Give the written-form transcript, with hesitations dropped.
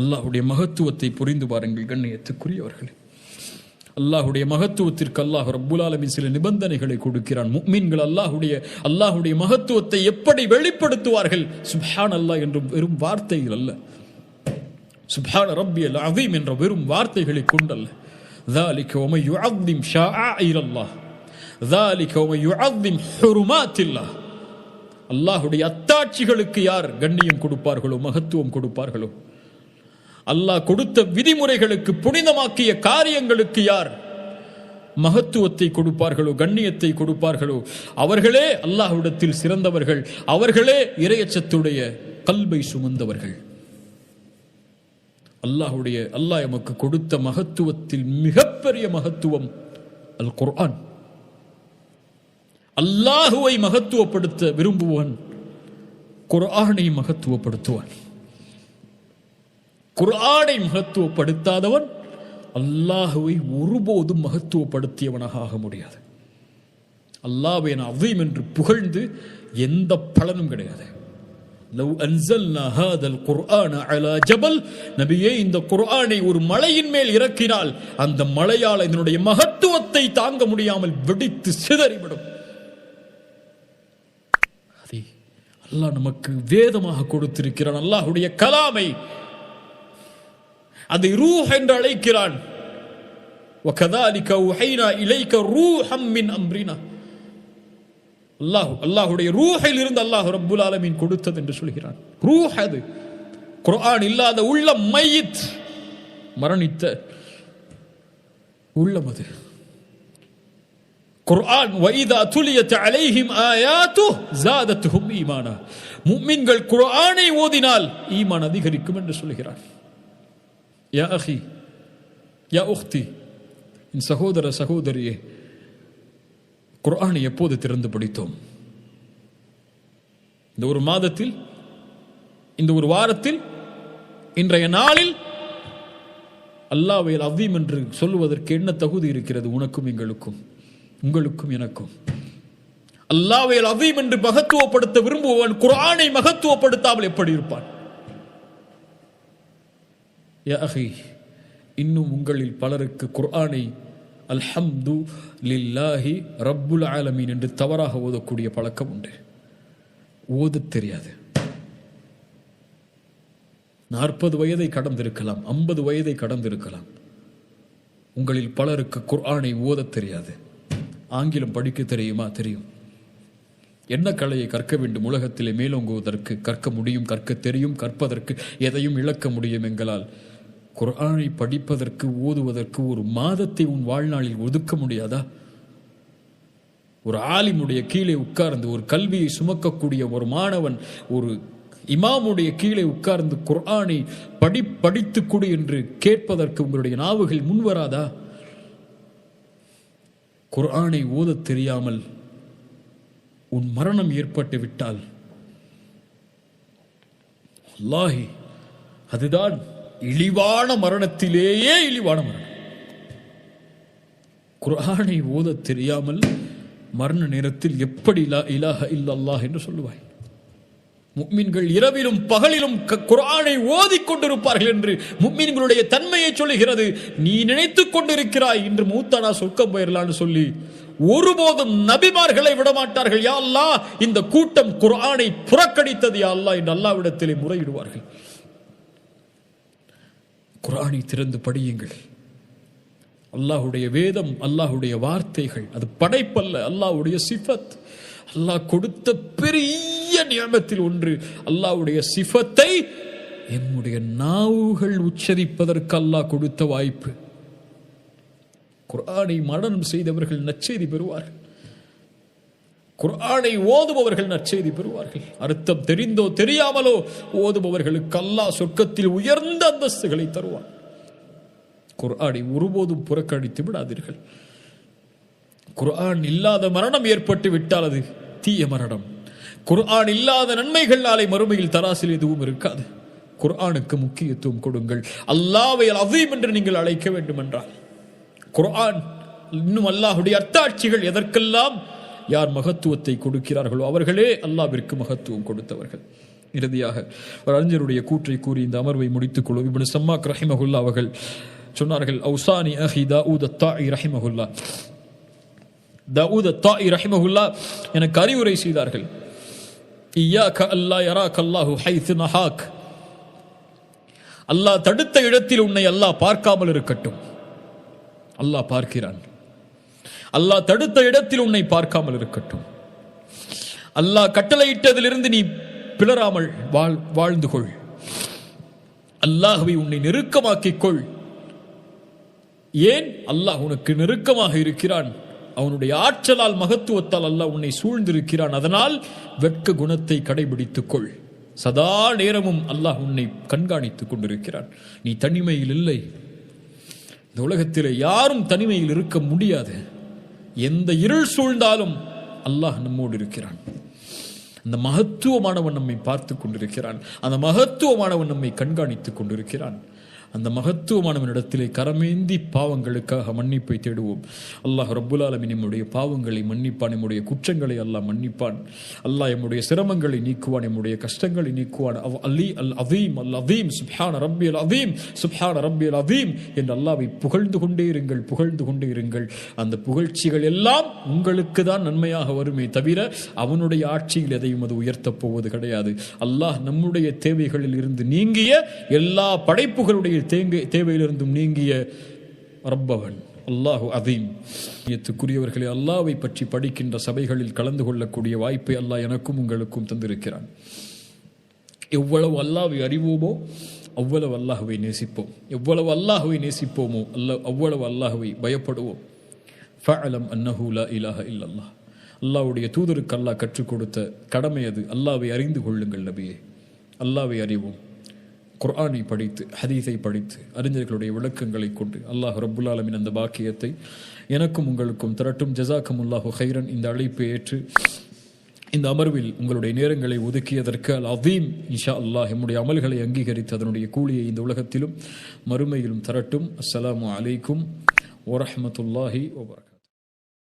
அல்லாஹுடைய மகத்துவத்தை புரிந்து பாருங்கள் கண்ணியத்துக்குரியவர்களே. அல்லாஹுடைய மகத்துவத்திற்கு அல்லாஹ் ரப்புல் ஆலமீன் சில நிபந்தனைகளை கொடுக்கிறான். முஃமின்கள் அல்லாஹுடைய மகத்துவத்தை எப்படி வெளிப்படுத்துவார்கள்? சுப்ஹான் அல்லாஹ் என்ற வெறும் வார்த்தைகள் அல்ல, சுப்ஹான ரப்பியல் அஸீம் என்ற வெறும் வார்த்தைகளை கொண்டல்ல. ذلك ومن يعظم شعائر الله ذلك ومن يعظم حرمات الله. அல்லாஹுடைய அத்தாட்சிகளுக்கு யார் கண்ணியம் கொடுப்பார்களோ, மகத்துவம் கொடுப்பார்களோ, அல்லாஹ் கொடுத்த விதிமுறைகளுக்கு, புனிதமாக்கிய காரியங்களுக்கு யார் மகத்துவத்தை கொடுப்பார்களோ, கண்ணியத்தை கொடுப்பார்களோ, அவர்களே அல்லாஹ்விடத்தில் சிறந்தவர்கள், அவர்களே இறையச்சத்துடைய கல்பை சுமந்தவர்கள். அல்லாஹ் எமக்கு கொடுத்த மகத்துவத்தில் மிகப்பெரிய மகத்துவம் அல் குர்ஆன். அல்லாஹுவை மகத்துவப்படுத்த விரும்புவன் குர்ஆனை மகத்துவப்படுத்துவான். குர்ஆனை மகத்துவப்படுத்தாதவன் அல்லாஹுவை ஒருபோதும் மகத்துவப்படுத்தியவனாக ஆக முடியாது. அல்லாஹ்வை அஸீம் என்று புகழ்ந்து எந்த பலனும் கிடையாது. லவ் அன்ஸல்னா ஹாதல் குர்ஆன அலா ஜபல், நபியே இந்த குர்ஆனை ஒரு மலையின் மேல் இறக்கினால் அந்த மலையால் இதனுடைய மகத்துவத்தை தாங்க முடியாமல் வெடித்து சிதறிவிடும். அதை அல்லாஹ் நமக்கு வேதமாக கொடுத்திருக்கிறான். அல்லாஹ்வுடைய கலாமை, அதை ரூஹ் என்று அழைக்கிறான். வகதாலிக உஹைனா இலைக ரூஹம் மின் அம்ரினா. அல்லாஹுடைய ரூஹில் இருந்து அல்லாஹ் ரப்புல் ஆலமீன் கொடுத்தது என்று சொல்கிறான். ரூஹ் அது. குர்ஆன் இல்லாத உள்ளம் மையித், மரணித்த உள்ளம் அது. குர்ஆன் வைதா துலியத் அலைஹிம் ஆயாத்து ஜாதத்துஹும் ஈமானா. முஃமின்கள் குர்ஆனை ஓதினால் ஈமான் அதிகரிக்கும் என்று சொல்கிறான். யா அஹி யா உக்தி, என் சகோதர சகோதரியே, குர்ஆனை எப்போது திறந்து படித்தோம்? இந்த ஒரு மாதத்தில், இந்த ஒரு வாரத்தில், இன்றைய நாளில் அல்லாஹ்வை அஸீம் என்று சொல்லுவதற்கு என்ன தகுதி இருக்கிறது உனக்கும் எங்களுக்கும், உங்களுக்கும் எனக்கும்? அல்லாஹ்வை அஸீம் என்று மகத்துவப்படுத்த விரும்புவன் குர்ஆனை மகத்துவப்படுத்தாமல் எப்படி இருப்பான்? யா அஹி, இன்னும் உங்களில் பலருக்கு குர்ஆனை அல்ஹம்து லில்லாஹி ரப்புல் ஆலமீன் என்று தவறாக ஓதக்கூடிய பழக்கம் உண்டு. ஓதத் தெரியாது. 40 வயதை கடந்திருக்கலாம், 50 வயதை கடந்திருக்கலாம். உங்களில் பலருக்கு குர்ஆனை ஓதத் தெரியாது. ஆங்கிலம் படிக்க தெரியுமா? தெரியும். என்ன கலையை கற்க வேண்டும் உலகத்திலே மேலோங்குவதற்கு? கற்க முடியும், கற்க தெரியும், கற்பதற்கு எதையும் இழக்க முடியும். எங்களால் குர்ஆனை படிப்பதற்கு, ஓதுவதற்கு ஒரு மாதத்தை உன் வாழ்நாளில் ஒதுக்க முடியாதா? ஒரு ஆலிமுடைய கீழே உட்கார்ந்து, ஒரு கல்வியை சுமக்கக்கூடிய ஒரு மாணவன் ஒரு இமாமுடைய கீழே உட்கார்ந்து குர்ஆனை படித்து கொடு என்று கேட்பதற்கு உங்களுடைய நாவுகள் முன்வராதா? குர்ஆனை ஓதத் தெரியாமல் உன் மரணம் ஏற்பட்டு விட்டால் அல்லாஹி, அதுதான் இழிவான மரணத்திலேயே இழிவான மரணம். குர்ஆனை ஓதத் தெரியாமல் மரண நேரத்தில் எப்படி லா இலாஹ இல்லல்லாஹ் என்று சொல்லுவாய்? முஃமின்கள் இரவிலும் பகலிலும் குர்ஆனை ஓதிக் கொண்டிருப்பார்கள் என்று முஃமின்களுடைய தன்மையை சொல்லுகிறது. நீ நினைத்துக் கொண்டிருக்கிறாய் இன்று மூத்தானா சொர்க்கம் போயிரலான்னு சொல்லி ஒருபோதும் நபிமார்களை விடமாட்டார்கள். யா அல்லாஹ், இந்த கூட்டம் குர்ஆனை புறக்கணித்தது யா அல்லாஹ் என்று அல்லாஹ்விடத்திலே முறையிடுவார்கள். குர்ஆனை திறந்து படியுங்கள். அல்லாஹுடைய வேதம், அல்லாஹுடைய வார்த்தைகள், அது படைப்பல்ல, அல்லாஹுடைய சிஃபத். அல்லாஹ் கொடுத்த பெரிய நியமத்தில் ஒன்று. அல்லாஹுடைய சிஃபத்தை எம்முடைய நாவுகள் உச்சரிப்பதற்கு அல்லாஹ் கொடுத்த வாய்ப்பு. குர்ஆனை மனனம் செய்தவர்கள் நற்செய்தி பெறுவார்கள். குர்ஆனை ஓதுபவர்கள் நற்செய்தி பெறுவார்கள். அர்த்தம் தெரிந்தோ தெரியாமலோ ஓதுபவர்களுக்கு அல்லாஹ் சொர்க்கத்தில் உயர்ந்த அந்தஸ்துகளை தருவான். குர்ஆனை ஒருபோதும் புறக்கணித்து விடாதீர்கள். குர்ஆன் இல்லாத மரணம் ஏற்பட்டு விட்டால் அது தீய மரணம். குர்ஆன் இல்லாத நன்மைகள் நாளை மறுமையில் தராசில் எதுவும் இருக்காது. குர்ஆனுக்கு முக்கியத்துவம் கொடுங்கள். அல்லாஹ்வை அஸீம் என்று நீங்கள் அழைக்க வேண்டும் என்றால் குர்ஆன், இன்னும் அல்லாஹ்வுடைய அத்தாட்சிகள் எதற்கெல்லாம் யார் மகத்துவத்தை கொடுக்கிறார்களோ அவர்களே அல்லாஹ்விற்கு மகத்துவம் கொடுத்தவர்கள். இறுதியாக ஒரு அறிஞருடைய கூற்றை கூறி இந்த அமர்வை முடித்துக் கொள்வோம். இப்னு சம்மாக் ரஹிமஹுல்லா அவர்கள் சொன்னார்கள், அவுசானி அஹி தாவூத் அத்தாஇ ரஹிமஹுல்லா, தாவூத் அத்தாஇ ரஹிமஹுல்லா எனக்கு அறிவுரை செய்தார்கள். இய்யாக அல்லா யராக அல்லாஹு ஹைது நஹாக், அல்லாஹ் தடுத்த இடத்தில் உன்னை அல்லாஹ் பார்க்காமல் இருக்கட்டும். அல்லாஹ் பார்க்கிறான். அல்லாஹ் தடுத்த இடத்தில் உன்னை பார்க்காமல் இருக்கட்டும். அல்லாஹ் கட்டளையிட்டதிலிருந்து நீ பிளராமல் வாழ்ந்து கொள். அல்லாஹ்வை உன்னை நெருக்கமாக்கிக் கொள். ஏன்? அல்லாஹ் உனக்கு நெருக்கமாக இருக்கிறான். அவனுடைய ஆற்றலால், மகத்துவத்தால் அல்லாஹ் உன்னை சூழ்ந்திருக்கிறான். அதனால் வெட்க குணத்தை கடைபிடித்துக் கொள். சதா நேரமும் அல்லாஹ் உன்னை கண்காணித்துக் கொண்டிருக்கிறான். நீ தனிமையில் இல்லை. இந்த உலகத்தில் யாரும் தனிமையில் இருக்க முடியாது. எந்த இருள் சூழ்ந்தாலும் அல்லாஹ் நம்மோடு இருக்கிறான். அந்த மகத்துவமானவன் நம்மை பார்த்து கொண்டிருக்கிறான். அந்த மகத்துவமானவன் நம்மை கண்காணித்துக் கொண்டிருக்கிறான். அந்த மகத்துவமானவனிடத்திலே கரமேந்தி பாவங்களுக்காக மன்னிப்பை தேடுவோம். அல்லாஹ் ரப்புல் ஆலமீன் நம்முடைய பாவங்களை மன்னிப்பான். நம்முடைய குற்றங்களை அல்லாஹ் மன்னிப்பான். அல்லாஹ் நம்முடைய சிரமங்களை நீக்குவான். நம்முடைய கஷ்டங்களை நீக்குவான். அலி அல் அதீம், அல் அதீம், சுப்ஹான ரப்பியல் அதீம், சுப்ஹான ரப்பியல் அதீம் என்று அல்லாஹ்வை புகழ்ந்து கொண்டே இருங்கள், புகழ்ந்து கொண்டே இருங்கள். அந்த புகழ்ச்சிகள் எல்லாம் உங்களுக்கு தான் நன்மையாக வருமே தவிர அவனுடைய ஆட்சியில் எதையும் அது உயர்த்தப் போவது கிடையாது. அல்லாஹ் நம்முடைய தேவைகளில் இருந்து நீங்கிய, எல்லா படைப்புகளுடைய தேவையிலிருந்தும் நீங்கிய ரப்பவன் அல்லாஹு அதீம். யத்துக்குரியவர்களே, அல்லாஹ்வை பற்றி படிக்கின்ற சபைகளில் கலந்து கொள்ளக்கூடிய வாய்ப்பை அல்லாஹ் எனக்கும் உங்களுக்கும் தந்திருக்கிறான். எவ்வளவு அல்லாஹ்வை அறிவோமோ அவ்வளவு அல்லாஹ்வை நேசிப்போம். எவ்வளவு அல்லாஹ்வை நேசிப்போமோ அவ்வளவு அல்லாஹ்வை பயப்படுவோம். ஃபஅலம் அன்னஹு லா இலாஹ இல்லல்லாஹ். அல்லாஹ்வுடைய தூதருக்கு அல்லாஹ் கற்றுக் கொடுத்த கடமை அது. அல்லாஹ்வை அறிந்து கொள்ளுங்கள் நபியே. அல்லாஹ்வை அறிவோம். குர்ஆனை படித்து, ஹதீஸை படித்து, அறிஞர்களுடைய விளக்கங்களை கொண்டு அல்லாஹ் ரப்புல் ஆலமீன் அந்த பாக்கியத்தை எனக்கும் உங்களுக்கும் தரட்டும். ஜஸாக்கமுல்லாஹு ஹைரன். இந்த அழைப்பை ஏற்று இந்த அமர்வில் உங்களுடைய நேரங்களை ஒதுக்கியதற்கு அல் அதீம் இன்ஷா அல்லாஹ் நம்முடைய அமல்களை அங்கீகரித்து அதனுடைய கூலியை இந்த உலகத்திலும் மறுமையிலும் தரட்டும். அஸ்ஸலாமு அலைக்கும் வரஹ்மத்துல்லாஹி வபரகாத்துஹு.